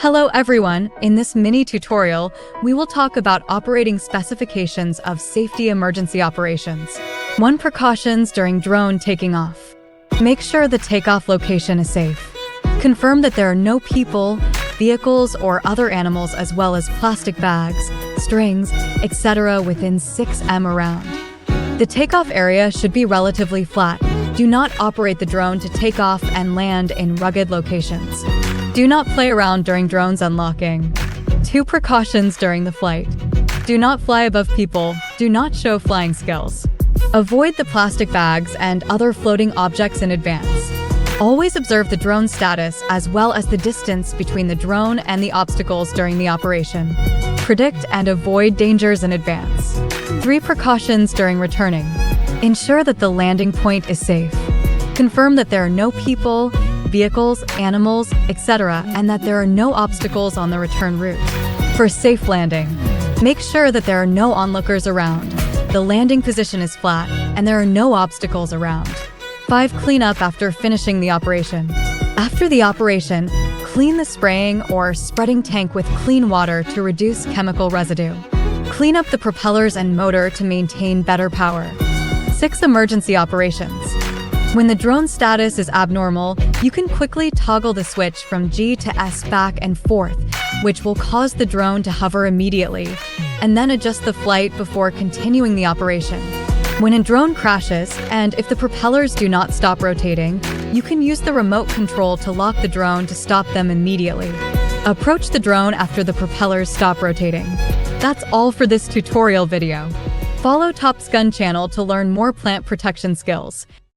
Hello everyone, in this mini tutorial, we will talk about operating specifications of safety emergency operations. 1. Precautions during drone taking off. Make sure the takeoff location is safe. Confirm that there are no people, vehicles, or other animals as well as plastic bags, strings, etc. within 6 m around. The takeoff area should be relatively flat. Do not operate the drone to take off and land in rugged locations. Do not play around during drones unlocking. 2. Precautions during the flight. Do not fly above people. Do not show flying skills. Avoid the plastic bags and other floating objects in advance. Always observe the drone status as well as the distance between the drone and the obstacles during the operation. Predict and avoid dangers in advance. 3. Precautions during returning. Ensure that the landing point is safe. Confirm that there are no people, vehicles, animals, etc., and that there are no obstacles on the return route. For safe landing, make sure that there are no onlookers around, the landing position is flat, and there are no obstacles around. 5. Clean up after finishing the operation. After the operation, clean the spraying or spreading tank with clean water to reduce chemical residue. Clean up the propellers and motor to maintain better power. 6. Emergency operations. When the drone status is abnormal, you can quickly toggle the switch from G to S back and forth, which will cause the drone to hover immediately, and then adjust the flight before continuing the operation. When a drone crashes, and if the propellers do not stop rotating, you can use the remote control to lock the drone to stop them immediately. Approach the drone after the propellers stop rotating. That's all for this tutorial video. Follow Topxgun channel to learn more plant protection skills.